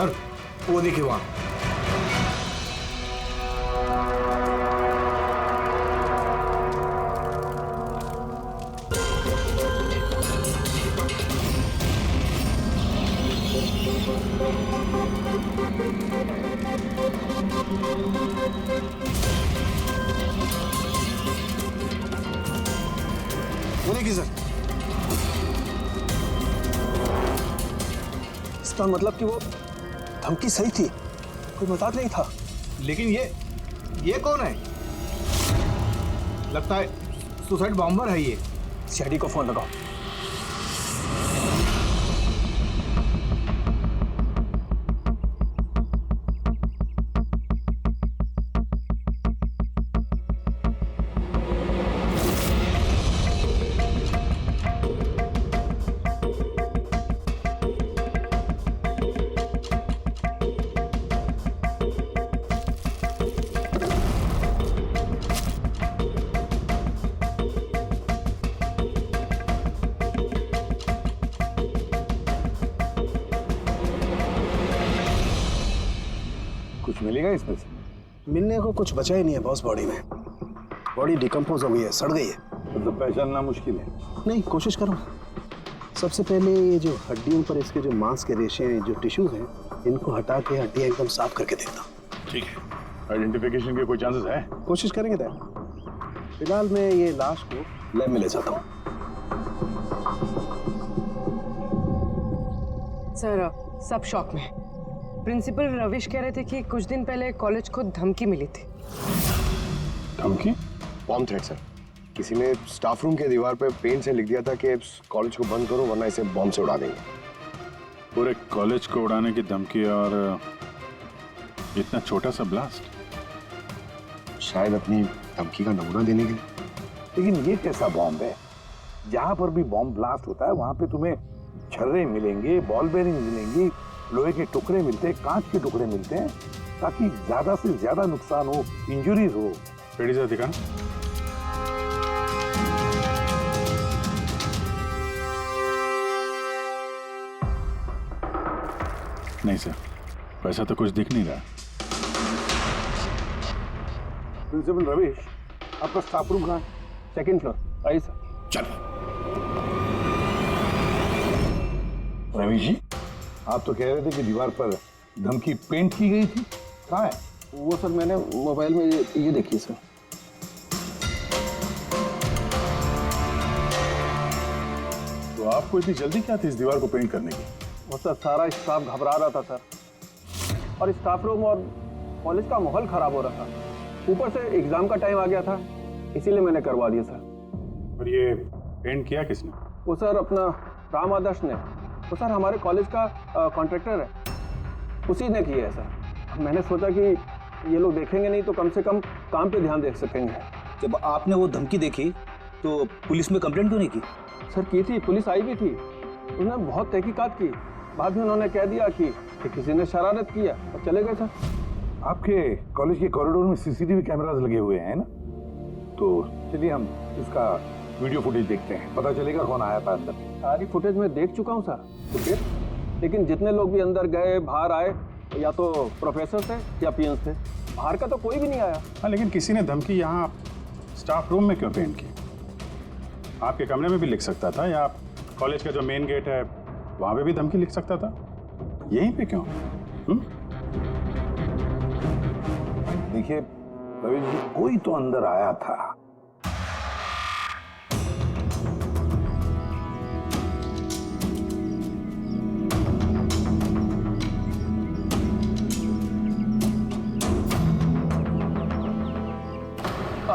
Sir वो देखिए वहां। वो देखिए सर। इसका मतलब कि वो धमकी सही थी, कोई मजाक नहीं था। लेकिन ये कौन है? लगता है सुसाइड बॉम्बर है ये। सीआईडी को फोन लगाओ। कुछ मिलेगा इसमें से? मिलने को कुछ बचा ही नहीं है बॉस। बॉडी में बॉडी डिकम्पोज हो गई है, सड़ गई है। मतलब पहचानना मुश्किल है। नहीं, कोशिश करो। सबसे पहले ये जो हड्डियों पर इसके जो मांस के रेशे हैं, जो टिश्यूज हैं, इनको हटा के हड्डियां एकदम साफ करके देखता हूँ। ठीक है। आइडेंटिफिकेशन के कोई चांसेस है? कोशिश करेंगे तय। फिलहाल मैं ये लाश को लैब में ले जाता हूँ। सर सब शॉक में। प्रिंसिपल रविश कह रहे थे कि कुछ दिन पहले कॉलेज को धमकी मिली थी। धमकी? Bomb threat sir. किसी ने स्टाफ रूम के दीवार पे पेन से लिख दिया था कि कॉलेज को बंद करो वरना इसे बॉम्ब से उड़ा देंगे। पूरे कॉलेज को उड़ाने की धमकी और इतना छोटा सा ब्लास्ट? शायद अपनी धमकी का नमूना देने के लिए। लेकिन ये कैसा बॉम्ब है? जहां पर भी बॉम्ब ब्लास्ट होता है वहां पे तुम्हें छर्रे मिलेंगे, बॉल बेरिंग मिलेंगी, लोहे के टुकड़े मिलते हैं, कांच के टुकड़े मिलते हैं, ताकि ज्यादा से ज्यादा नुकसान हो, इंजरीज हो। रेडी सर, दिखाना। नहीं सर, वैसा तो कुछ दिख नहीं रहा। प्रिंसिपल रविश, आपका स्टाफ रूम कहाँ है? Second floor. आइए सर। चलो। रविश जी, आप तो कह रहे थे कि दीवार पर धमकी पेंट की गई थी, कहाँ है? वो सर मैंने मोबाइल में ये देखिए सर। तो आपको इतनी जल्दी क्या थी इस दीवार को पेंट करने की? वो सर सारा स्टाफ घबरा रहा था सर, और स्टाफ रूम और कॉलेज का माहौल खराब हो रहा था। ऊपर से एग्जाम का टाइम आ गया था, इसीलिए मैंने करवा दिया सर। और ये पेंट किया किसने? वो सर अपना राम आदर्श ने। वो सर हमारे कॉलेज का कॉन्ट्रैक्टर है, उसी ने किया है सर। मैंने सोचा कि ये लोग देखेंगे नहीं तो कम से कम काम पे ध्यान दे सकेंगे। जब आपने वो धमकी देखी तो पुलिस में कंप्लेंट क्यों नहीं की? सर की थी, पुलिस आई भी थी, उन्होंने बहुत तहकीकात की। बाद में उन्होंने कह दिया कि किसी ने शरारत किया और चले गए सर। आपके कॉलेज के कॉरिडोर में सीसीटीवी कैमरास लगे हुए हैं ना, तो चलिए हम इसका वीडियो फुटेज देखते हैं, पता चलेगा कौन आया था अंदर। सारी फुटेज में देख चुका हूँ सर। तो फिर लेकिन जितने लोग भी अंदर गए बाहर आए, या तो प्रोफेसर थे या पीएन थे, बाहर का तो कोई भी नहीं आया। हाँ, लेकिन किसी ने धमकी यहाँ स्टाफ रूम में क्यों पेंट की? आपके कमरे में भी लिख सकता था, या कॉलेज का जो मेन गेट है वहां पे भी धमकी लिख सकता था। यहीं पे क्यों? देखिए रविश जी, कोई तो अंदर आया था।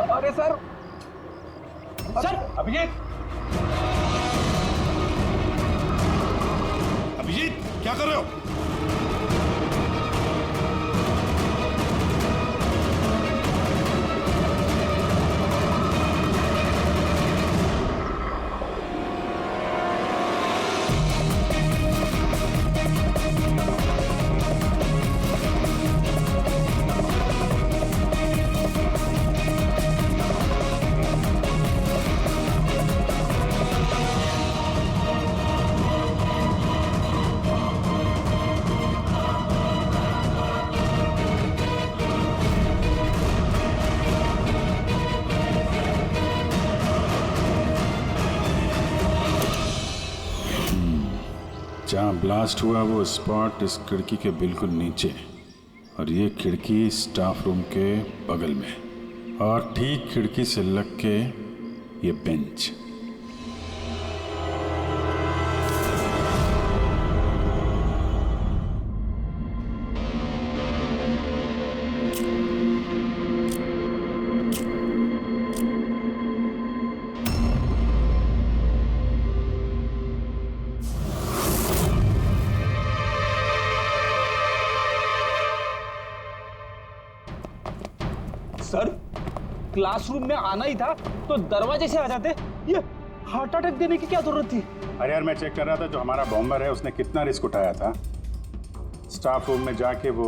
अरे सर, अभिजीत! अभिजीत, क्या कर रहे हो? जहाँ ब्लास्ट हुआ वो स्पॉट इस खिड़की के बिल्कुल नीचे, और ये खिड़की स्टाफ रूम के बगल में, और ठीक खिड़की से लग के ये बेंच। सर, क्लासरूम में आना ही था तो दरवाजे से आ जाते। ये हार्ट अटैक देने की क्या जरूरत थी? अरे यार, मैं चेक कर रहा था जो हमारा बॉम्बर है उसने कितना रिस्क उठाया था स्टाफ रूम में जाके वो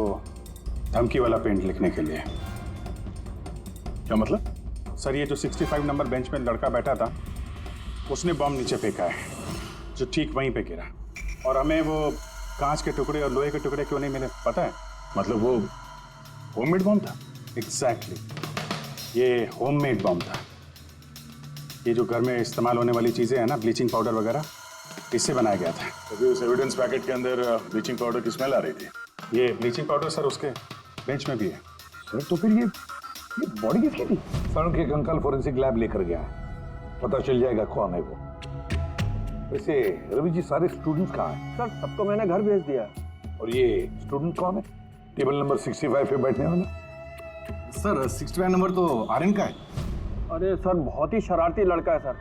धमकी वाला पेंट लिखने के लिए। क्या मतलब? सर, ये जो 65 नंबर बेंच में लड़का बैठा था उसने बॉम्ब नीचे फेंका है, जो ठीक वहीं पे गिरा, और हमें वो कांच के टुकड़े और लोहे के टुकड़े क्यों नहीं मिले पता है? मतलब वो होममेड बॉम्ब था? एग्जैक्टली, ये होममेड बॉम्ब था। ये जो घर में इस्तेमाल होने वाली चीज़ें हैं ना, ब्लीचिंग पाउडर वगैरह, इससे बनाया गया था। अभी उस एविडेंस पैकेट के अंदर ब्लीचिंग पाउडर की स्मेल आ रही थी। ये ब्लीचिंग पाउडर सर उसके बेंच में भी है। सर तो फिर ये बॉडी किसकी थी? सर के कंकाल फोरेंसिक लैब लेकर गया है, पता चल जाएगा कौन है वो। वैसे रवि जी, सारे स्टूडेंट्स कहाँ हैं? सर सबको मैंने घर भेज दिया। और ये स्टूडेंट कौन है टेबल नंबर 65 पे बैठने वाला? सर 65 नंबर तो आर्यन का है। अरे सर, बहुत ही शरारती लड़का है सर।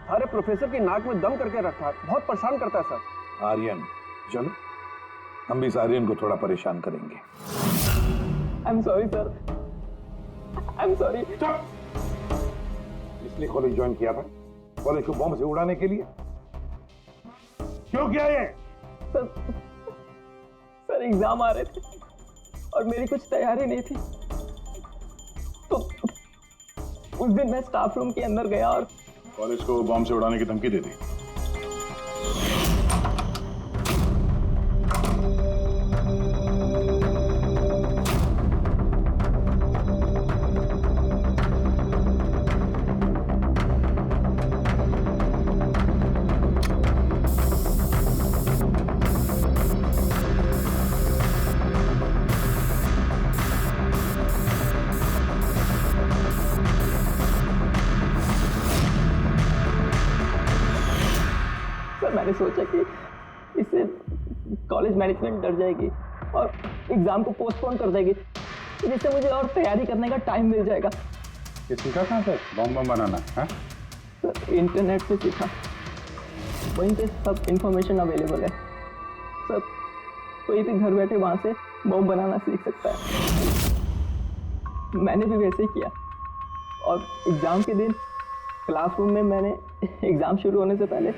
सारे प्रोफेसर की नाक में दम करके रखा है, बहुत परेशान करता है सर। आर्यन, चलो हम भी इस आर्यन को थोड़ा परेशान करेंगे। I am sorry sir, I am sorry. इसलिए कॉलेज ज्वाइन किया था, कॉलेज को बॉम्ब से उड़ाने के लिए? क्यों किया ये? सर एग्जाम आ रहे थे और मेरी कुछ तैयारी नहीं थी, तो उस दिन मैं स्टाफ रूम के अंदर गया और कॉलेज को बॉम्ब से उड़ाने की धमकी दे दी। मैंने सोचा कि इससे कॉलेज मैनेजमेंट डर जाएगी और एग्जाम को पोस्टपोन कर देगी, जिससे मुझे और तैयारी करने का टाइम मिल जाएगा। ये सीखा कहाँ से बॉम्ब बनाना है? सर इंटरनेट पे सीखा, वहीं पे सब इंफॉर्मेशन अवेलेबल है सर। कोई भी घर बैठे वहाँ से बॉम्ब बनाना सीख सकता है। मैंने भी वैसे ही किया और एग्ज़ाम के दिन क्लासरूम में मैंने एग्ज़ाम शुरू होने से पहले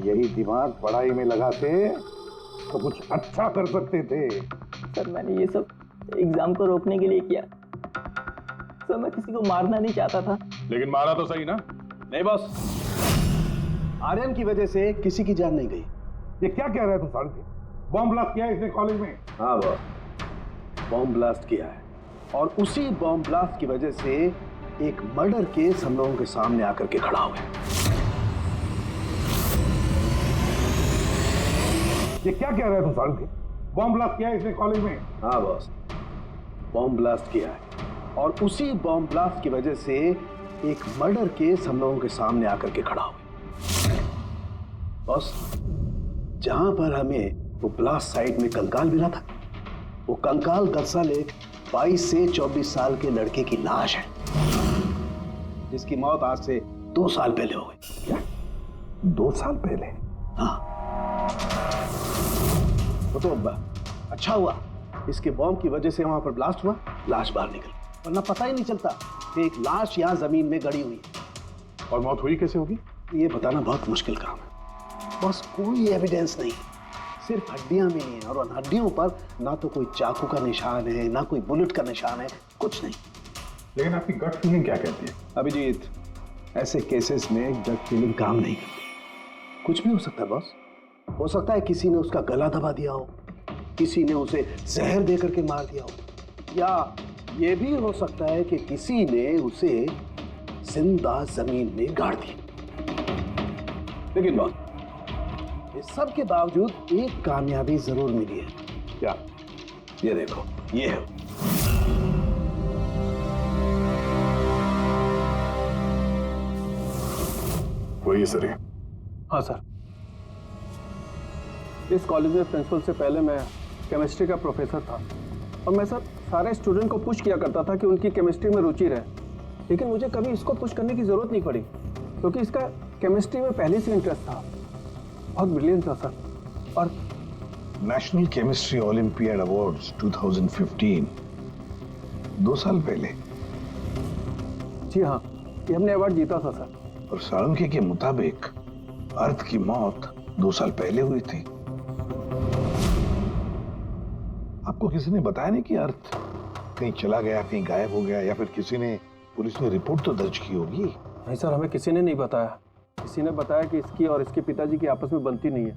यही दिमाग पढ़ाई में लगाते तो कुछ अच्छा कर सकते थे। सर मैंने ये सब एग्जाम को रोकने के लिए किया सर। मैं किसी को मारना नहीं चाहता था। लेकिन मारा तो सही ना? नहीं बॉस, आर्यन की वजह से किसी की जान नहीं गई। ये क्या कह रहा है तू साढ़े? बॉम्ब ब्लास्ट किया है इसने कॉलेज में? हाँ बॉस, बॉम्ब ब्लास्ट किया है और उसी बॉम्ब ब्लास्ट की वजह से एक मर्डर केस हम लोगों के सामने आकर के खड़ा हो गया। ये क्या कह रहा है तू साढ़े? बॉम्ब ब्लास्ट किया है इसने कॉलेज में? हाँ बॉस, बॉम्ब ब्लास्ट किया है और उसी बॉम्ब ब्लास्ट की वजह से एक मर्डर केस हम लोगों के सामने आकर के खड़ा हो गया। बॉस, जहां पर हमें वो ब्लास्ट साइट में कंकाल मिला था, वो कंकाल दरअसल एक 22 से 24 साल के लड़के की लाश है, जिसकी मौत आज से 2 साल पहले हो गई। क्या? 2 साल पहले? हाँ, तो अच्छा हुआ इसके बॉम्ब की वजह से वहां पर ब्लास्ट हुआ, लाश बाहर निकल, वरना पता ही नहीं चलता से एक लाश यहाँ जमीन में गड़ी हुई है। और मौत हुई कैसे होगी? ये बताना बहुत मुश्किल काम है बस। कोई एविडेंस नहीं, सिर्फ हड्डियां मिली हैं और उन हड्डियों पर ना तो कोई चाकू का निशान है ना कोई बुलेट का निशान है, कुछ नहीं। लेकिन आपकी गट फीलिंग क्या कहती है? अभिजीत, ऐसे केसेस में गट फीलिंग काम नहीं करती। कुछ भी हो सकता है बॉस। हो सकता है किसी ने उसका गला दबा दिया हो, किसी ने उसे जहर दे करके मार दिया हो, या ये भी हो सकता है कि किसी ने उसे जिंदा जमीन में गाड़ दिया। लेकिन बॉस, इस सब के बावजूद एक कामयाबी जरूर मिली है। क्या? ये देखो, ये है। वही है सर। ये हाँ सर, इस कॉलेज में प्रिंसिपल से पहले मैं केमिस्ट्री का प्रोफेसर था और मैं सर सारे स्टूडेंट को पुश किया करता था कि उनकी केमिस्ट्री में रुचि रहे, लेकिन मुझे कभी इसको पुश करने की ज़रूरत नहीं पड़ी क्योंकि इसका केमिस्ट्री में पहले से इंटरेस्ट था। बहुत ब्रिलियंट था सर। और नेशनल केमिस्ट्री ओलंपियाड अवार्ड्स 2015, 2 साल पहले। जी हाँ, ये हमने अवार्ड जीता था सर। और साळुंखे के मुताबिक अर्थ की मौत 2 साल पहले हुई थी। आपको किसी ने बताया नहीं कि अर्थ कहीं चला गया, कहीं गायब हो गया, या फिर किसी ने, पुलिस ने रिपोर्ट तो दर्ज की होगी? नहीं सर, हमें किसी ने नहीं बताया। किसी ने बताया कि इसकी और इसके पिताजी की आपस में बनती नहीं है,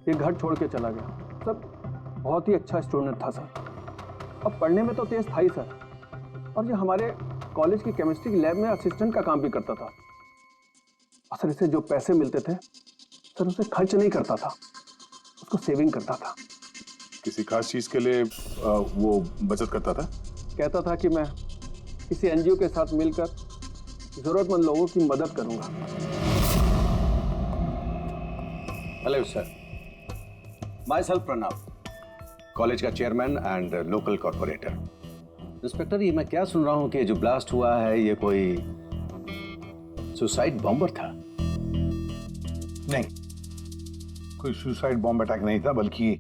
ये घर छोड़ के चला गया। सर बहुत ही अच्छा स्टूडेंट था सर, अब पढ़ने में तो तेज था ही सर, और ये हमारे कॉलेज की केमिस्ट्री की लैब में असिस्टेंट का काम भी करता था। असल इसे जो पैसे मिलते थे सर उसे खर्च नहीं करता था, उसको सेविंग करता था। किसी खास चीज के लिए वो बचत करता था? कहता था कि मैं किसी एनजीओ के साथ मिलकर जरूरतमंद लोगों की मदद करूंगा। Hello sir, myself Pranav, college का chairman and local corporator. Inspector, ये मैं क्या सुन रहा हूं कि जो ब्लास्ट हुआ है ये कोई सुसाइड बॉम्बर था? नहीं, कोई सुसाइड बॉम्ब अटैक नहीं था, बल्कि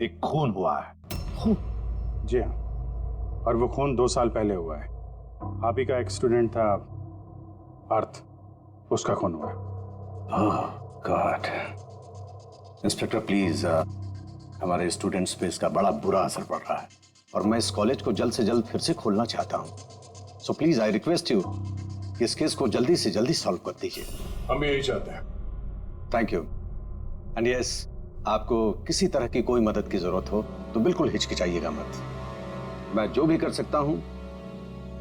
एक खून हुआ है। खून? जी हाँ, और वो खून 2 साल पहले हुआ है। आप ही का एक स्टूडेंट था अर्थ, उसका खून हुआ है। ओह गॉड। इंस्पेक्टर प्लीज, हमारे स्टूडेंट्स पे इसका बड़ा बुरा असर पड़ रहा है और मैं इस कॉलेज को जल्द से जल्द फिर से खोलना चाहता हूँ। So please I request you कि इस केस को जल्दी से जल्दी सॉल्व कर दीजिए। हम भी यही चाहते हैं। Thank you. एंड यस, आपको किसी तरह की कोई मदद की जरूरत हो तो बिल्कुल हिचकिचाइएगा मत। मैं जो भी कर सकता हूं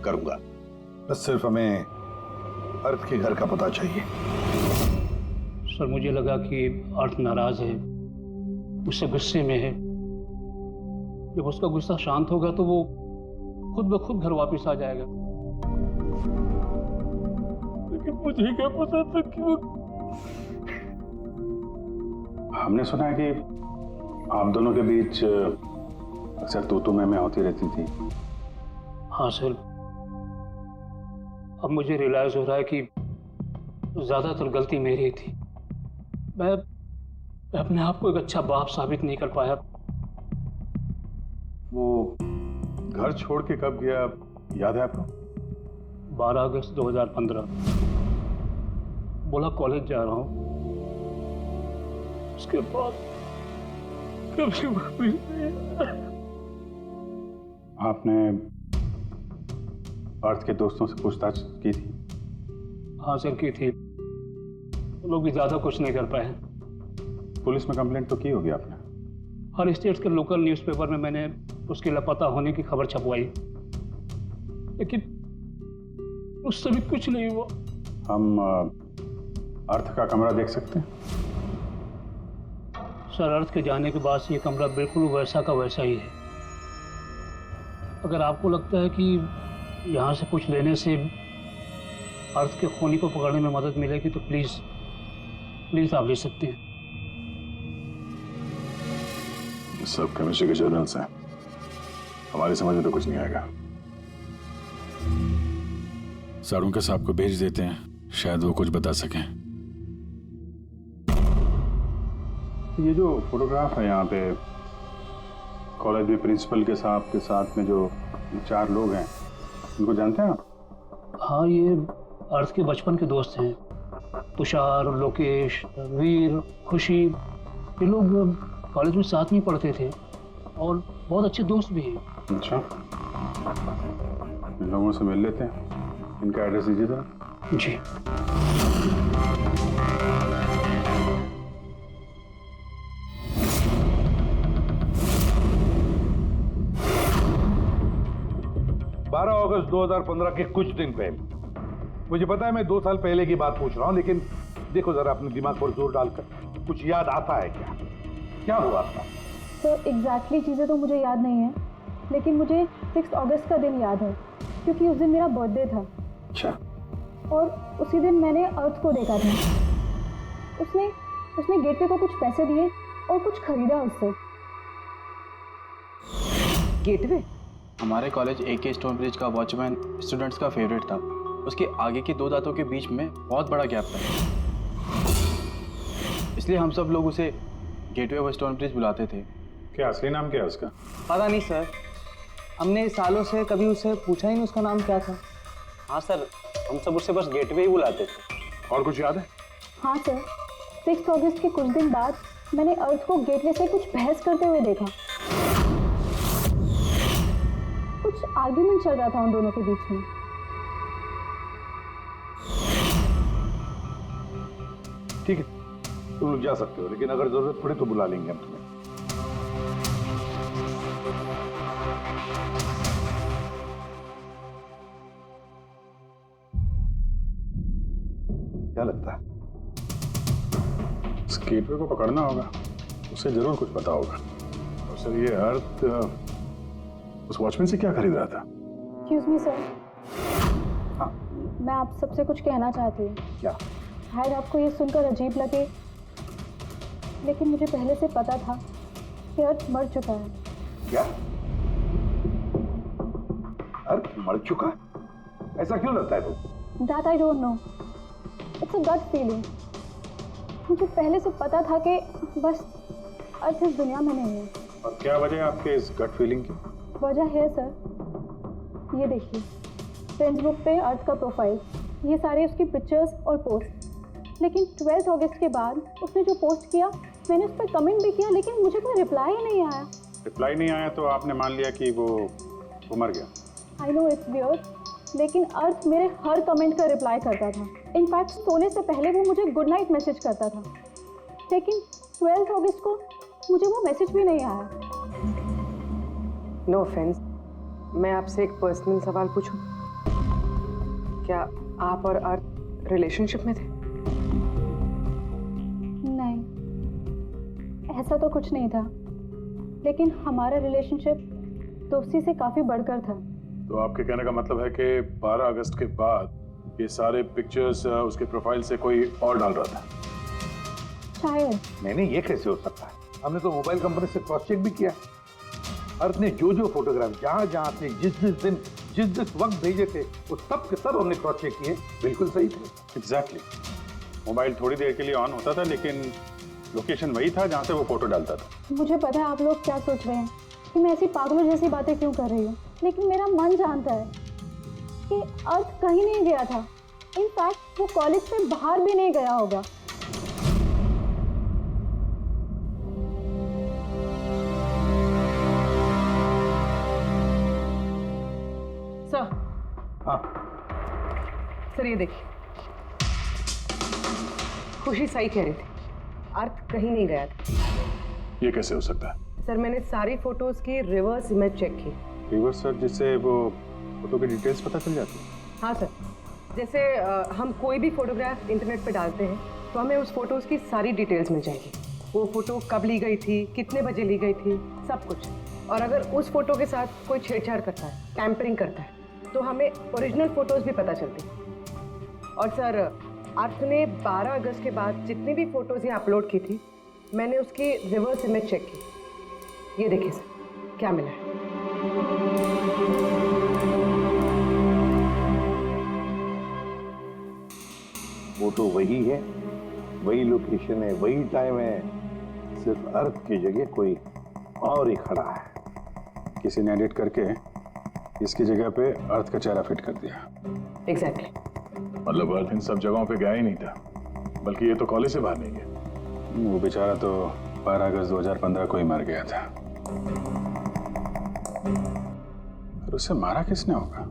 करूंगा। बस सिर्फ हमें अर्थ के घर का पता चाहिए। सर मुझे लगा कि अर्थ नाराज है, उससे गुस्से में है। जब उसका गुस्सा शांत होगा तो वो खुद ब खुद घर वापस आ जाएगा। लेकिन मुझे क्या पता था कि वो... हमने सुना है कि आप दोनों के बीच अक्सर तू मैं होती रहती थी। हाँ सर, अब मुझे रियलाइज हो रहा है कि ज्यादातर गलती मेरी थी। मैं अपने आप को एक अच्छा बाप साबित नहीं कर पाया। वो घर छोड़ के कब गया याद है आपको? 12 अगस्त 2015। बोला कॉलेज जा रहा हूँ, उसके बाद कभी वापस नहीं। आपने अर्थ के दोस्तों से पूछताछ की थी? हाँ सर, की थी। वो लोग भी ज्यादा कुछ नहीं कर पाए। पुलिस में कंप्लेंट तो की होगी आपने? हर स्टेट के लोकल न्यूज़पेपर में मैंने उसके लापता होने की खबर छपवाई, लेकिन उससे भी कुछ नहीं हुआ। हम अर्थ का कमरा देख सकते हैं? सर, अर्थ के जाने के बाद से ये कमरा बिल्कुल वैसा का वैसा ही है। अगर आपको लगता है कि यहाँ से कुछ लेने से अर्थ के खूनी को पकड़ने में मदद मिलेगी तो प्लीज आप ले सकते हैं। सब केमिस्ट्री के जर्नल्स हैं, हमारी समझ में तो कुछ नहीं आएगा। साळुंखे साहब को भेज देते हैं, शायद वो कुछ बता सकें। ये जो फोटोग्राफ है यहाँ पे कॉलेज में प्रिंसिपल के साहब के साथ में जो 4 लोग हैं, उनको जानते हैं आप? हाँ, ये अर्थ के बचपन के दोस्त हैं। तुषार, लोकेश, वीर, खुशी, ये लोग कॉलेज में साथ में पढ़ते थे और बहुत अच्छे दोस्त भी हैं। अच्छा, इन लोगों से मिल लेते हैं। इनका एड्रेस दीजिए जरा। जी। अगस्त 2015 के कुछ दिन पहले, मुझे पता है मैं 2 साल पहले की बात पूछ रहा हूं, लेकिन देखो जरा अपने दिमाग पर जोर डालकर, कुछ याद आता है क्या? क्या हुआ था? सर एग्जैक्टली चीज़ें तो मुझे याद नहीं है, लेकिन मुझे 6 अगस्त का दिन याद है क्योंकि उस दिन मेरा बर्थडे था। अच्छा। और उसी दिन मैंने अर्थ को देखा था। उसने गेटवे को कुछ पैसे दिए और कुछ खरीदा उससे। गेटवे? हमारे कॉलेज AK स्टोन ब्रिज का वॉचमैन स्टूडेंट्स का फेवरेट था। उसके आगे की 2 दांतों के बीच में बहुत बड़ा गैप था, इसलिए हम सब लोग उसे गेटवे ऑफ स्टोन ब्रिज बुलाते थे। क्या असली नाम क्या है उसका? पता नहीं सर, हमने सालों से कभी उससे पूछा ही नहीं उसका नाम क्या था। हाँ सर, हम सब उससे बस गेटवे ही बुलाते थे। और कुछ याद है? हाँ सर, 6 अगस्त के कुछ दिन बाद मैंने अर्थ को गेटवे से कुछ बहस करते हुए देखा। कुछ आर्ग्यूमेंट चल रहा था उन दोनों के बीच में। ठीक है, तुम लोग जा सकते हो, लेकिन अगर जरूरत पड़े तो बुला लेंगे हम तुम्हें। क्या लगता है? इस गेटवे को पकड़ना होगा, उसे जरूर कुछ पता होगा। और सर, ये अर्थ उस वॉचमैन से क्या खरीद रहा था? एक्सक्यूज मी सर, मैं आप सबसे कुछ कहना चाहती हूँ। क्या? शायद आपको ये सुनकर अजीब लगे, लेकिन मुझे पहले से पता था कि अर्थ मर चुका है। क्या? अर्थ मर चुका? ऐसा क्यों लगता है तुम? That I don't know. It's a gut feeling. मुझे पहले से पता था कि बस अर्थ इस दुनिया में नहीं है। और क्या वजह है आपके इस गट फीलिंग की? वजह है सर, ये देखिए फ्रेंड्स बुक पे अर्थ का प्रोफाइल, ये सारे उसकी पिक्चर्स और पोस्ट। लेकिन 12 अगस्त के बाद उसने जो पोस्ट किया, मैंने उस पर कमेंट भी किया, लेकिन मुझे कोई रिप्लाई ही नहीं आया। रिप्लाई नहीं आया तो आपने मान लिया कि वो मर गया? आई नो इट्स वियर्ड, लेकिन अर्थ मेरे हर कमेंट का रिप्लाई करता था। इनफैक्ट सोने से पहले वो मुझे गुड नाइट मैसेज करता था। लेकिन 12 अगस्त को मुझे वो मैसेज भी नहीं आया। नो ऑफेंस, मैं आपसे एक पर्सनल सवाल पूछूं? क्या आप और अर्थ रिलेशनशिप में थे? नहीं, ऐसा तो कुछ नहीं था, लेकिन हमारा रिलेशनशिप दोस्ती से काफ़ी बढ़कर था। तो आपके कहने का मतलब है कि 12 अगस्त के बाद ये सारे पिक्चर्स उसके प्रोफाइल से कोई और डाल रहा था? शायद। नहीं, ये कैसे हो सकता है? हमने तो मोबाइल कंपनी से क्रॉस चेक भी किया। अर्थ ने जो फोटोग्राफ जहां से जिस वक्त भेजे थे, वो सब के सब हमने क्रॉस चेक किए, बिल्कुल सही थे। एग्जैक्टली। मोबाइल थोड़ी देर के लिए ऑन होता था, लेकिन लोकेशन वही था जहां से वो फोटो डालता था। मुझे पता है आप लोग क्या सोच रहे हैं कि मैं ऐसी पागलों जैसी बातें क्यों कर रही हूँ, लेकिन मेरा मन जानता है कि अर्थ कहीं नहीं गया था। इनफैक्ट वो कॉलेज से बाहर भी नहीं गया होगा। सर। हाँ सर, ये देखिए, खुशी सही कह रही थी, अर्थ कहीं नहीं गया था। ये कैसे हो सकता है? सर, मैंने सारी फोटोज की रिवर्स इमेज चेक की। रिवर्स सर, जिससे वो फोटो की डिटेल्स पता चल जाती है? हाँ सर, जैसे हम कोई भी फोटोग्राफ इंटरनेट पे डालते हैं तो हमें उस फोटोज की सारी डिटेल्स मिल जाएगी। वो फोटो कब ली गई थी, कितने बजे ली गई थी, सब कुछ। और अगर उस फोटो के साथ कोई छेड़छाड़ करता है, टैम्परिंग करता है, तो हमें ओरिजिनल फोटोज भी पता चलती हैं। और सर, अर्थ ने 12 अगस्त के बाद जितनी भी फोटोज यहाँ अपलोड की थी, मैंने उसकी रिवर्स इमेज चेक की। ये देखिए सर, क्या मिला है। फोटो वही है, वही लोकेशन है, वही टाइम है, सिर्फ अर्थ की जगह कोई और ही खड़ा है। किसी ने एडिट करके इसकी जगह पे अर्थ का चेहरा फिट कर दिया। एग्जैक्टली। मतलब अर्थ इन सब जगहों पे गया ही नहीं था, बल्कि ये तो कॉलेज से बाहर नहीं गया। वो बेचारा तो 12 अगस्त 2015 को ही मर गया था। और उसे मारा किसने होगा?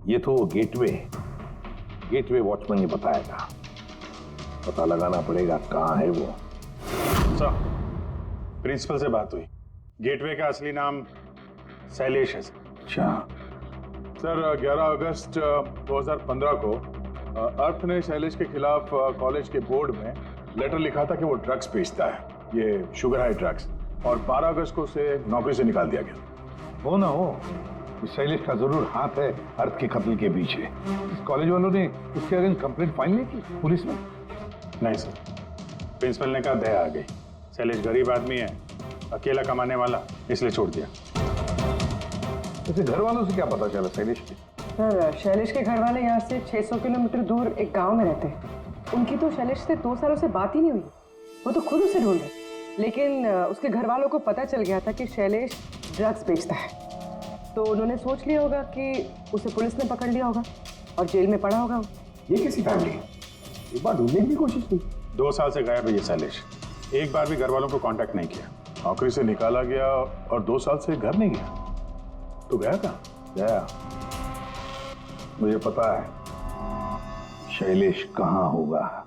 ये तो गेटवे वॉचमैन ने बताया था। पता लगाना पड़ेगा कहाँ है वो। सर, प्रिंसिपल से बात हुई। गेटवे का असली नाम शैलेश है। अच्छा सर, 11 अगस्त 2015 को अर्थ ने शैलेश के खिलाफ कॉलेज के बोर्ड में लेटर लिखा था कि वो ड्रग्स बेचता है, ये शुगर हाई ड्रग्स, और 12 अगस्त को उसे नौकरी से निकाल दिया गया। हो ना हो, इस शैलेश का जरूर हाथ है अर्थ के कत्ल के पीछे। इस कॉलेज वालों ने उसके अगेंस्ट कंप्लेंट फाइल नहीं की पुलिस में? नहीं सर, प्रिंसिपल ने कहा दया आ गई, शैलेश गरीब आदमी है, अकेला कमाने वाला, इसलिए छोड़ दिया। वैसे घर वालों से क्या पता चला शैलेश के? सर, शैलेश के घर वाले यहाँ से 600 किलोमीटर दूर एक गांव में रहते हैं। उनकी तो शैलेश से 2 सालों से बात ही नहीं हुई। वो तो खुद उसे ढूंढ रहे, लेकिन उसके घर वालों को पता चल गया था कि शैलेश ड्रग्स बेचता है, तो उन्होंने सोच लिया होगा कि उसे पुलिस ने पकड़ लिया होगा और जेल में पड़ा होगा। ये कैसी फैमिली? एक बार ढूंढने की कोशिश की। 2 साल से गायब है ये शैलेश, एक बार भी घर वालों को कांटेक्ट नहीं किया। नौकरी से निकाला गया और 2 साल से घर नहीं गया, तो गया कहाँ? गया, मुझे पता है शैलेश कहाँ होगा।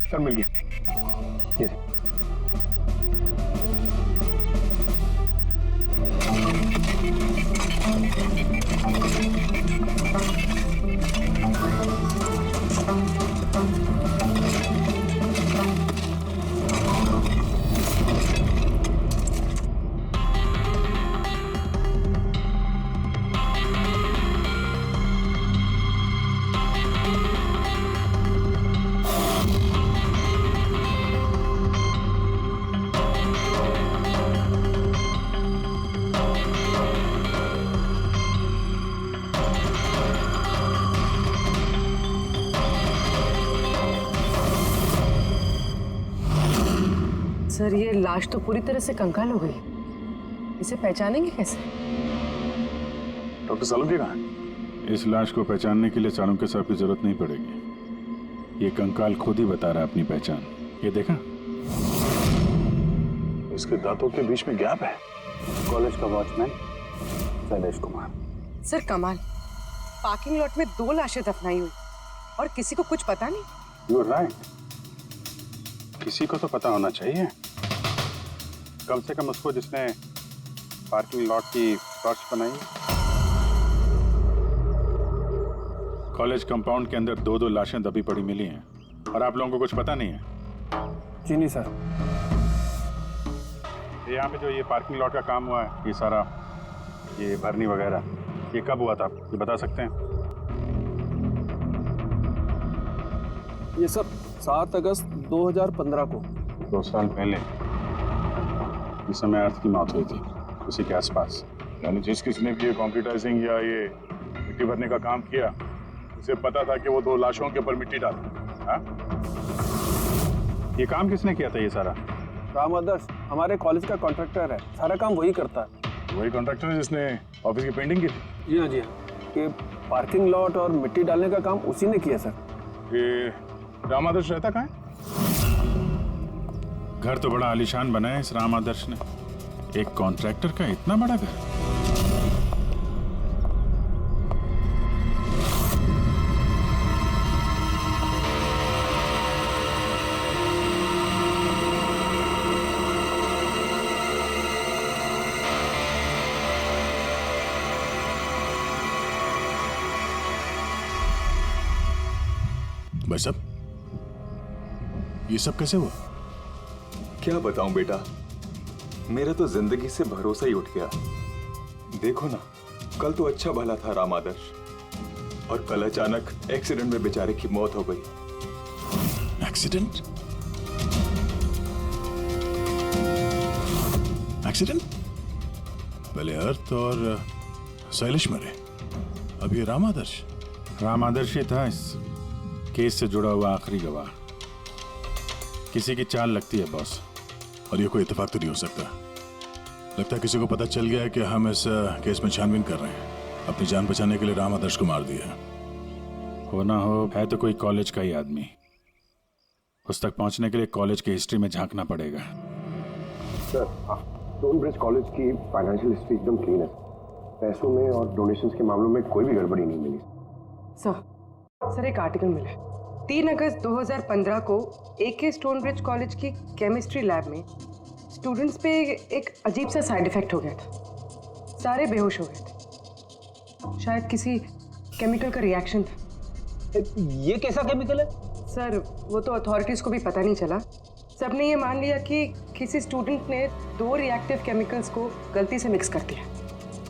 सर मिल गया। ये सर, ये लाश तो पूरी तरह से कंकाल हो गई। इसे पहचानेंगे कैसे? डॉक्टर सालुंके कहाँ है? इस लाश को पहचानने के लिए चाणक्य साहब की जरूरत नहीं पड़ेगी। ये कंकाल खुद ही बता रहा है अपनी पहचान। ये देखा, इसके दांतों के बीच में गैप है। कॉलेज का वॉचमैन शैलेश कुमार। सर कमाल, पार्किंग लॉट में 2 लाशें दफनाई हुई और किसी को कुछ पता नहीं। यू आर राइट, किसी को तो पता होना चाहिए, कम से कम उसको जिसने पार्किंग लॉट की टॉर्च बनाई। कॉलेज कंपाउंड के अंदर 2-2 लाशें दबी पड़ी मिली हैं और आप लोगों को कुछ पता नहीं है? जी नहीं सर। यहाँ पे जो ये पार्किंग लॉट का काम हुआ है, ये सारा ये भरनी वगैरह, ये कब हुआ था ये बता सकते हैं? ये सब 7 अगस्त 2015 को। 2 साल पहले, इस समय अर्थ की मौत हुई थी, उसी के आसपास। यानी जिस किसने भी ये कंप्यूटराइजिंग या ये मिट्टी भरने का काम किया, उसे पता था कि वो 2 लाशों के ऊपर मिट्टी डाले। हाँ, ये काम किसने किया था ये सारा? राम आदर्श हमारे कॉलेज का कॉन्ट्रैक्टर है, सारा काम वही करता है। वही कॉन्ट्रैक्टर है जिसने ऑफिस की पेंटिंग की थी? जी हाँ जी हाँ। ये पार्किंग लॉट और मिट्टी डालने का काम उसी ने किया सर। ये राम आदर्श रहता कहाँ है? घर तो बड़ा आलीशान बनाया है इस राम आदर्श ने, एक कॉन्ट्रैक्टर का इतना बड़ा घर। भाई साहब, ये सब कैसे हुआ? क्या बताऊं बेटा, मेरा तो जिंदगी से भरोसा ही उठ गया। देखो ना, कल तो अच्छा भला था राम आदर्श, और कल अचानक एक्सीडेंट में बेचारे की मौत हो गई। एक्सीडेंट? एक्सीडेंट? पहले अर्थ और शैलेश मरे, अब ये राम आदर्श। राम आदर्श ही था इस केस से जुड़ा हुआ आखिरी गवाह। किसी की चाल लगती है बॉस। और ये कोई इत्तेफाक तो नहीं हो सकता। लगता है किसी को पता चल गया है कि हम इस केस में छानबीन कर रहे हैं। अपनी जान बचाने के लिए राम आदर्श को मार दिया। हो ना हो, है तो कोई कॉलेज का ही आदमी। उस तक पहुंचने के लिए कॉलेज की हिस्ट्री में झांकना पड़ेगा। सर, स्टोनब्रिज कॉलेज की फाइनेंशियल हिस्ट्री एकदम क्लीन है। पैसों में और डोनेशंस के मामलों में कोई भी गड़बड़ी नहीं मिली। सर एक आर्टिकल मिला है। 3 अगस्त 2015 को AK स्टोनब्रिज कॉलेज की केमिस्ट्री लैब में स्टूडेंट्स पे एक अजीब सा साइड इफेक्ट हो गया था। सारे बेहोश हो गए थे। शायद किसी केमिकल का रिएक्शन था। ये कैसा केमिकल है? सर वो तो अथॉरिटीज को भी पता नहीं चला। सबने ये मान लिया कि किसी स्टूडेंट ने 2 रिएक्टिव केमिकल्स को गलती से मिक्स कर दिया।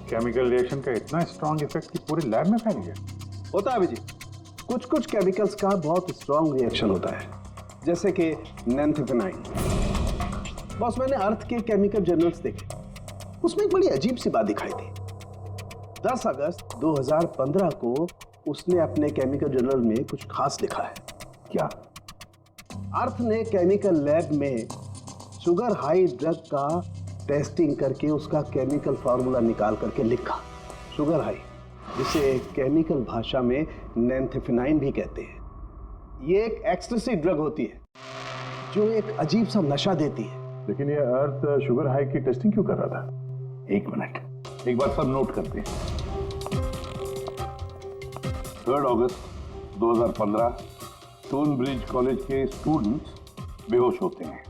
केमिकल रिएक्शन का इतना स्ट्रॉन्ग इफेक्ट कि पूरी लैब में फैल गया। होता है अभिजीत, कुछ केमिकल्स का बहुत स्ट्रॉन्ग रिएक्शन होता है, जैसे कि नैंथेफेनाइन। बॉस, मैंने अर्थ के केमिकल जर्नल्स देखे, उसमें एक बड़ी अजीब सी बात दिखाई थी। 10 अगस्त 2015 को उसने अपने केमिकल जर्नल में कुछ खास लिखा है। क्या? अर्थ ने केमिकल लैब में शुगर हाई ड्रग का टेस्टिंग करके उसका केमिकल फार्मूला निकाल करके लिखा। शुगर हाई, जिसे केमिकल भाषा में नैंथेफेनाइन भी कहते हैं। ये एक एक्सटेसी ड्रग होती है जो एक अजीब सा नशा देती है। लेकिन ये अर्थ शुगर हाई की टेस्टिंग क्यों कर रहा था? 1 मिनट, एक बार सब नोट करते हैं। 3 अगस्त 2015 स्टोनब्रिज कॉलेज के स्टूडेंट्स बेहोश होते हैं।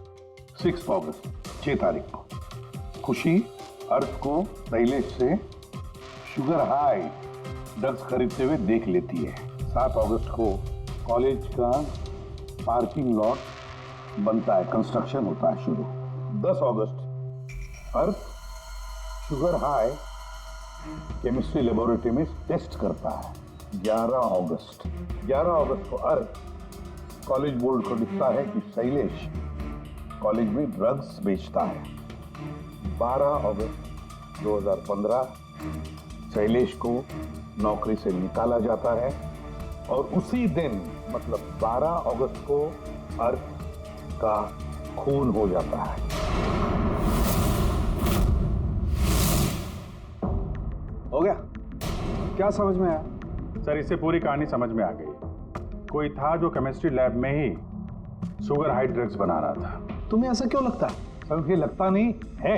6 अगस्त 6 तारीख को खुशी अर्थ को शैलेश से शुगर हाई ड्रग्स खरीदते हुए देख लेती है। 7 अगस्त को कॉलेज का पार्किंग लॉट बनता है, कंस्ट्रक्शन होता है शुरू। 10 अगस्त अर्थ शुगर हाई केमिस्ट्री लेबोरेटरी में टेस्ट करता है। 11 अगस्त को अर्थ कॉलेज बोर्ड को लिखता है कि शैलेश कॉलेज में ड्रग्स बेचता है। 12 अगस्त 2015 शैलेश को नौकरी से निकाला जाता है और उसी दिन मतलब 12 अगस्त को अर्थ का खून हो जाता है। हो गया? क्या समझ में आया? सर, इससे पूरी कहानी समझ में आ गई। कोई था जो केमिस्ट्री लैब में ही शुगर हाई ड्रग्स बना रहा था। तुम्हें ऐसा क्यों लगता है? सर, मुझे लगता नहीं है,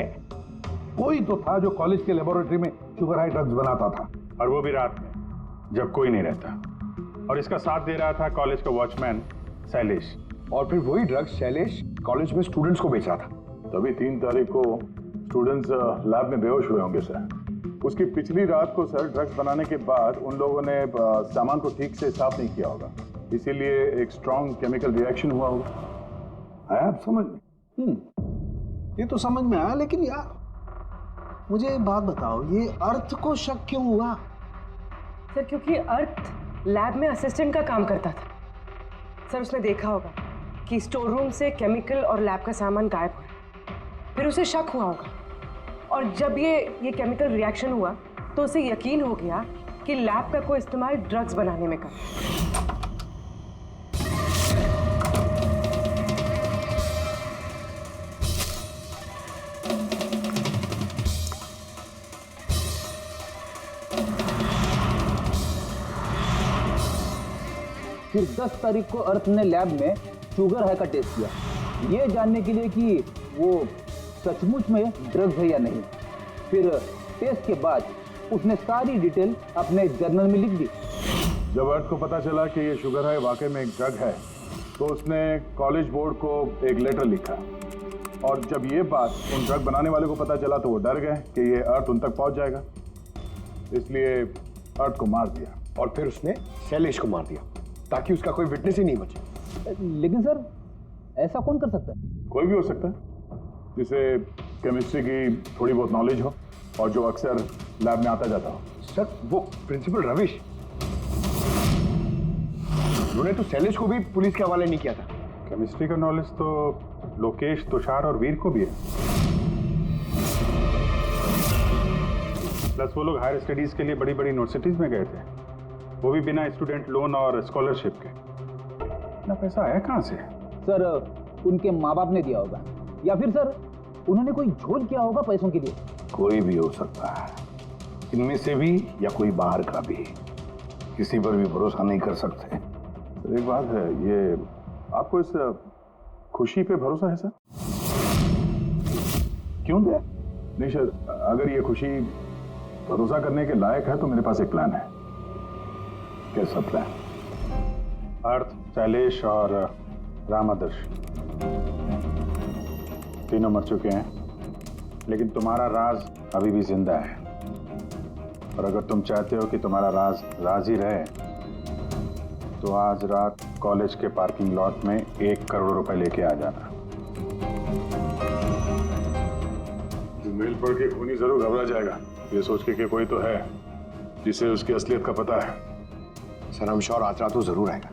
कोई तो था जो कॉलेज के लेबोरेटरी में शुगर हाई ड्रग्स बनाता था, और वो भी रात में जब कोई नहीं रहता। और इसका साथ दे रहा था कॉलेज का वॉचमैन शैलेश। और फिर वही ड्रग्स शैलेश कॉलेज में स्टूडेंट्स को बेच रहा था। तभी 3 तारीख को स्टूडेंट्स लैब में बेहोश हुए होंगे सर। उसकी पिछली रात को सर ड्रग्स बनाने के बाद उन लोगों ने सामान को ठीक से साफ नहीं किया होगा, इसीलिए एक स्ट्रॉन्ग केमिकल रिएक्शन हुआ होगा। आया आप समझ में? ये तो समझ में आया, लेकिन यार मुझे एक बात बताओ, ये अर्थ को शक क्यों हुआ? सर क्योंकि अर्थ लैब में असिस्टेंट का काम करता था। सर उसने देखा होगा कि स्टोर रूम से केमिकल और लैब का सामान गायब हुआ, फिर उसे शक हुआ होगा, और जब ये केमिकल रिएक्शन हुआ तो उसे यकीन हो गया कि लैब का कोई इस्तेमाल ड्रग्स बनाने में कर। फिर 10 तारीख को अर्थ ने लैब में शुगर हाई का टेस्ट किया, ये जानने के लिए कि वो सचमुच में ड्रग्स है या नहीं। फिर टेस्ट के बाद उसने सारी डिटेल अपने जर्नल में लिख दी। जब अर्थ को पता चला कि ये शुगर हाई वाकई में एक ड्रग है, तो उसने कॉलेज बोर्ड को एक लेटर लिखा, और जब ये बात उन ड्रग बनाने वाले को पता चला तो वो डर गए कि ये अर्थ उन तक पहुंच जाएगा, इसलिए अर्थ को मार दिया। और फिर उसने शैलेश को मार दिया। ताकि उसका कोई विटनेस ही नहीं बचे। लेकिन सर ऐसा कौन कर सकता है? कोई भी हो सकता है जिसे केमिस्ट्री की थोड़ी बहुत नॉलेज हो और जो अक्सर लैब में आता जाता हो। सर वो प्रिंसिपल रविश, उन्होंने तो शैलेश को भी पुलिस के हवाले नहीं किया था। केमिस्ट्री का नॉलेज तो लोकेश, तुषार और वीर को भी है। प्लस वो लोग हायर स्टडीज के लिए बड़ी बड़ी यूनिवर्सिटीज में गए थे, वो भी बिना स्टूडेंट लोन और स्कॉलरशिप के। इतना पैसा आया कहाँ से? सर उनके माँ बाप ने दिया होगा, या फिर सर उन्होंने कोई झोल किया होगा पैसों के लिए। कोई भी हो सकता है, इनमें से भी या कोई बाहर का भी। किसी पर भी भरोसा नहीं कर सकते। तो एक बात है, ये आपको इस खुशी पे भरोसा है सर? क्यों दे? नहीं सर, अगर ये खुशी भरोसा करने के लायक है तो मेरे पास एक प्लान है। कैसा प्लान? अर्थ, शैलेश और राम आदर्श तीनों मर चुके हैं, लेकिन तुम्हारा राज अभी भी जिंदा है। और अगर तुम चाहते हो कि तुम्हारा राज राज ही रहे तो आज रात कॉलेज के पार्किंग लॉट में 1 करोड़ रुपए लेके आ जाना। मेल पढ़ के खूनी जरूर घबरा जाएगा, ये सोच के कि कोई तो है जिसे उसकी असलियत का पता है। सर हम श्योर आज रात वो जरूर आएगा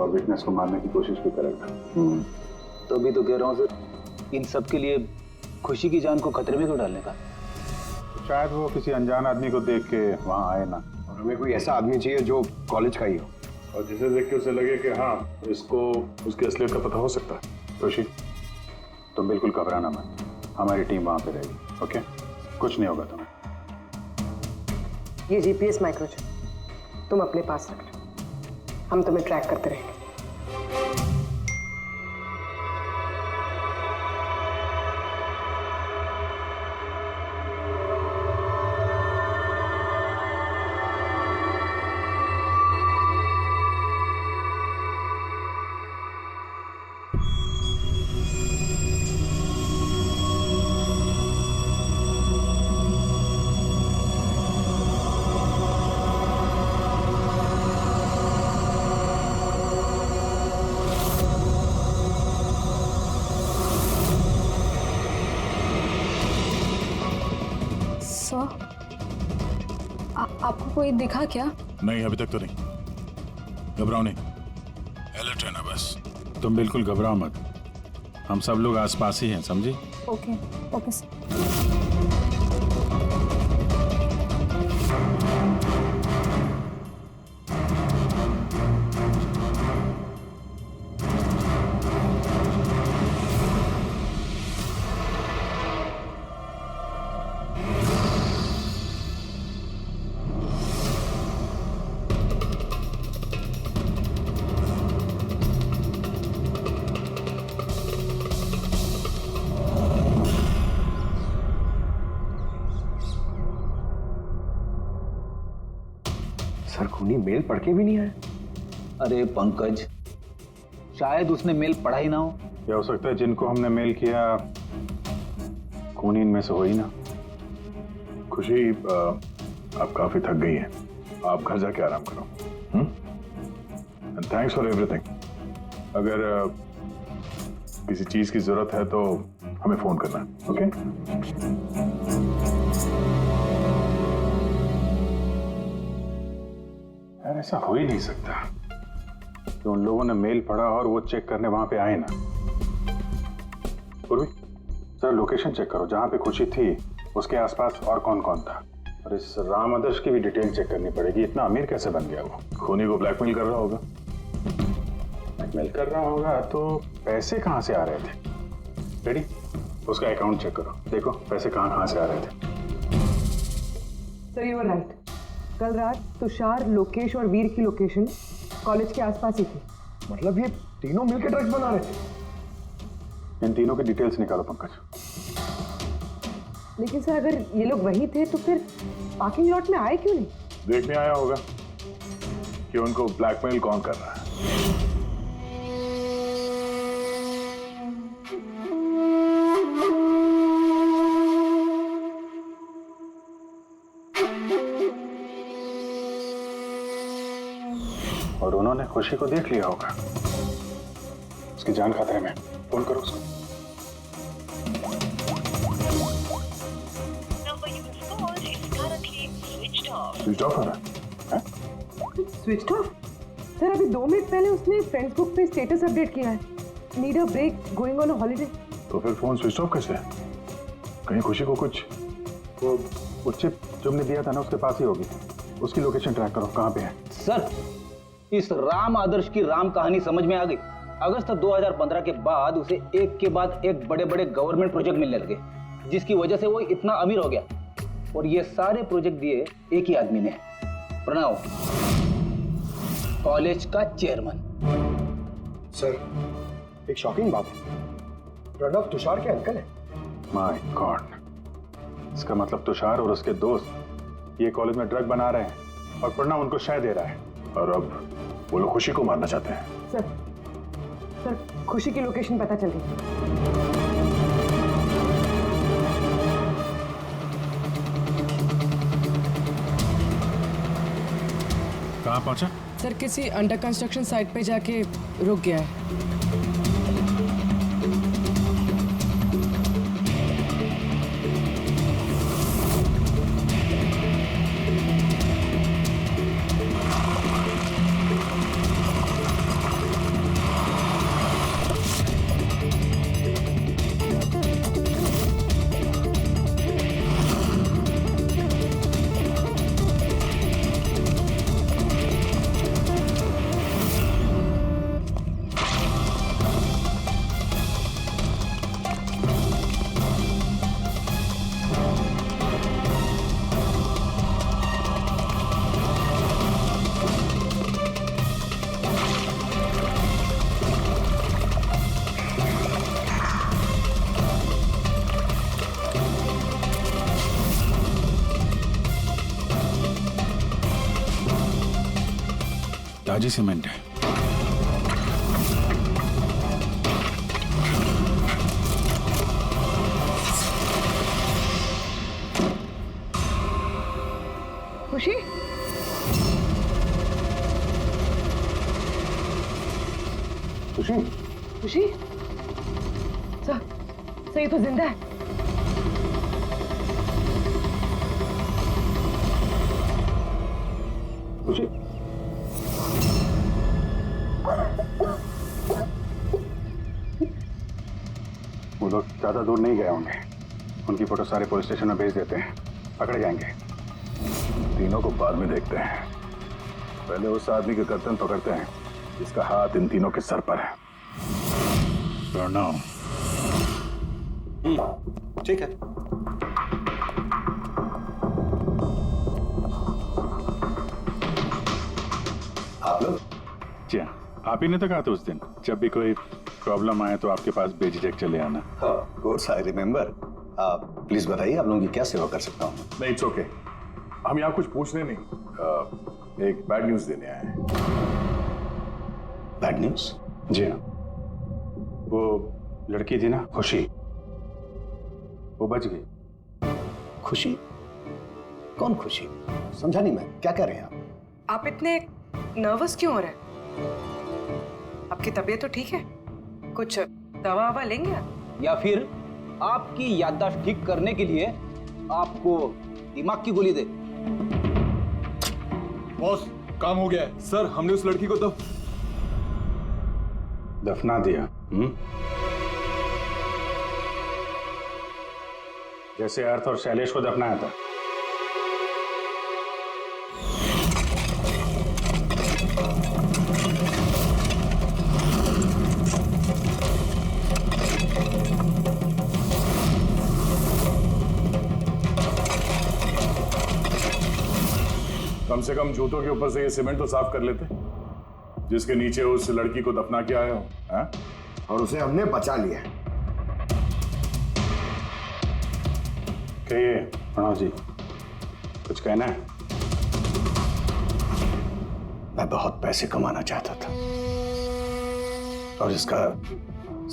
और विटनेस को मारने की कोशिश भी करेगा। तो अभी तो कह रहा हूँ सर, इन सब के लिए खुशी की जान को खतरे में क्यों डालने का? शायद वो किसी अनजान आदमी को देख के वहां आए ना। और हमें कोई ऐसा आदमी चाहिए जो कॉलेज का ही हो और जिसे देख के उसे लगे कि हाँ, इसको उसकी असलियत का पता हो सकता है। ऋषि, तुम बिल्कुल घबराना मत, हमारी टीम वहां पे रहेगी। ओके, कुछ नहीं होगा तुम्हें। ये जीपीएस माइक्रोचिप तुम अपने पास रखना, हम तुम्हें ट्रैक करते रहेंगे। आपको कोई दिखा क्या? नहीं, अभी तक तो नहीं। घबराओ नहीं, अलर्ट रहना बस। तुम बिल्कुल घबराओ मत, हम सब लोग आसपास ही हैं, समझी? Okay okay sir. सर खूनी मेल पढ़ के भी नहीं आया। अरे पंकज, शायद उसने मेल पढ़ा ही ना हो। क्या हो सकता है जिनको हमने मेल किया खूनी इनमें से हो ही ना। खुशी, आप काफी थक गई हैं, आप घर जाके आराम करो। And thanks for everything. अगर किसी चीज की जरूरत है तो हमें फोन करना, ओके? यार ऐसा हो ही नहीं सकता कि उन लोगों ने मेल पढ़ा और वो चेक करने वहां पे आए ना। पूर्वी, सर लोकेशन चेक करो, जहां पे खुशी थी उसके आसपास और कौन कौन था। और इस राम आदर्श की भी डिटेल चेक करनी पड़ेगी। इतना अमीर कैसे बन गया वो? खूनी को ब्लैकमेल कर रहा होगा। ब्लैकमेल कर रहा होगा तो पैसे कहां से आ रहे थे? रेडी, उसका अकाउंट चेक करो, देखो पैसे कहां से आ रहे थे। सर यू आर राइट, कल रात तुषार, लोकेश और वीर की लोकेशन कॉलेज के आसपास ही थी। मतलब ये तीनों मिलकर ड्रग्स बना रहे थे? इन तीनों की डिटेल्स निकालो पंकज। लेकिन सर अगर ये लोग वही थे तो फिर पार्किंग लॉट में आए क्यों नहीं? देखने आया होगा कि उनको ब्लैकमेल कौन कर रहा है। और उन्होंने खुशी को देख लिया होगा। उसकी जान खतरे में। फोन करो उसको। स्विच ऑफ हो रहा है? Switch off? सर अभी 2 मिनट पहले उसने फेसबुक पे स्टेटस अपडेट किया है, need a break, going on a holiday. तो फिर फोन स्विच ऑफ कैसे है? कहीं खुशी को कुछ वो चिप जो हमने दिया था ना उसके पास ही होगी। उसकी लोकेशन ट्रैक करो, कहाँ पे है? सर, इस राम आदर्श की राम कहानी समझ में आ गई। अगस्त 2015 के बाद उसे एक के बाद एक बड़े बड़े गवर्नमेंट प्रोजेक्ट मिलने लगे, जिसकी वजह से वो इतना अमीर हो गया। और ये सारे प्रोजेक्ट दिए एक ही आदमी ने, प्रणव, कॉलेज का चेयरमैन। सर, एक शॉकिंग बात है, प्रणव तुषार के अंकल है। माय गॉड, इसका मतलब तुषार और उसके दोस्त ये कॉलेज में ड्रग बना रहे हैं और प्रणव उनको शय दे रहा है, और अब वो लोग खुशी को मारना चाहते हैं। सर खुशी की लोकेशन पता चल गई। कहाँ पहुंचा? सर किसी अंडर कंस्ट्रक्शन साइट पे जाके रुक गया है। ताजी सीमेंट है। खुशी? खुशी? खुशी? सर ये तो जिंदा है। खुशी? वो लोग ज्यादा दूर नहीं गए होंगे, उनकी फोटो सारे पुलिस स्टेशन में भेज देते हैं, पकड़े जाएंगे। तीनों को बाद में देखते हैं, पहले उस आदमी के गर्दन पकड़ते हैं जिसका हाथ इन तीनों के सर पर है। प्रणव। ठीक है। आप लोग? जी हाँ, आप ही ने तो कहा था उस दिन, जब भी कोई प्रॉब्लम आए तो आपके पास बेझिझक चले आना। Of course I remember. आप प्लीज बताइए, आप लोगों की क्या सेवा कर सकता हूँ? नहीं, इट्स ओके। हम यहाँ कुछ पूछने नहीं, एक बैड न्यूज देने आए हैं। Bad news? जी हाँ, वो लड़की थी ना खुशी, वो बच गई। खुशी? कौन खुशी? समझा नहीं मैं, क्या कह रहे हैं आप इतने नर्वस क्यों हो रहे हैं? आपकी तबीयत तो ठीक है? कुछ दवा ववा लेंगे आप? या फिर आपकी याददाश्त ठीक करने के लिए आपको दिमाग की गोली दे? बॉस, काम हो गया है। सर, हमने उस लड़की को दफना दिया। जैसे अर्थ और शैलेश को दफनाया था। कम से कम जूतों के ऊपर से ये सीमेंट तो साफ कर लेते, जिसके नीचे उस लड़की को दफना के आए हो। हाँ? और उसे हमने बचा लिया। कहिए प्रणव जी, कुछ कहना है? मैं बहुत पैसे कमाना चाहता था और इसका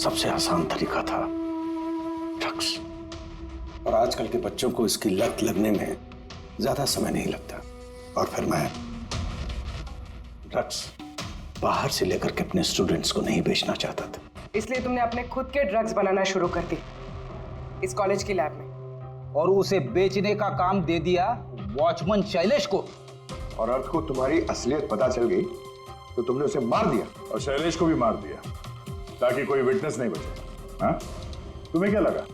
सबसे आसान तरीका था ड्रग्स। और आजकल के बच्चों को इसकी लत लगने में ज्यादा समय नहीं लगता, और फिर मैं ड्रग्स बाहर से लेकर के अपने स्टूडेंट्स को नहीं बेचना चाहता था। इसलिए तुमने अपने खुद के ड्रग्स बनाना शुरू कर दी इस कॉलेज की लैब में। और उसे बेचने का काम दे दिया वॉचमैन शैलेश को। और अर्थ को तुम्हारी असलियत पता चल गई तो तुमने उसे मार दिया। और शैलेश को भी मार दिया ताकि कोई विटनेस नहीं बचे। हाँ? तुम्हें क्या लगा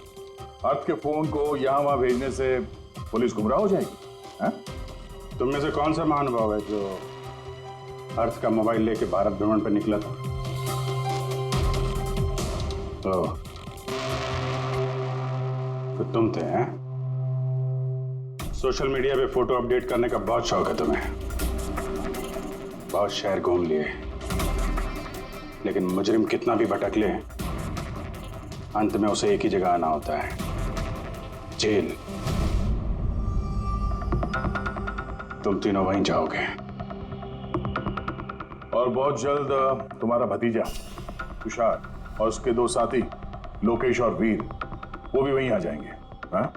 अर्थ के फोन को यहां वहां भेजने से पुलिस गुमराह हो जाएगी? हाँ? तुम में से कौन सा महानुभाव है जो अर्थ का मोबाइल लेके भारत भ्रमण पर निकला था? तो तुम थे हैं? सोशल मीडिया पे फोटो अपडेट करने का बहुत शौक है तुम्हें। बहुत शहर घूम लिए, लेकिन मुजरिम कितना भी भटक ले अंत में उसे एक ही जगह आना होता है, जेल। तुम तीनों वहीं जाओगे और बहुत जल्द तुम्हारा भतीजा तुषार और उसके दो साथी लोकेश और वीर वो भी वहीं आ जाएंगे। हाँ?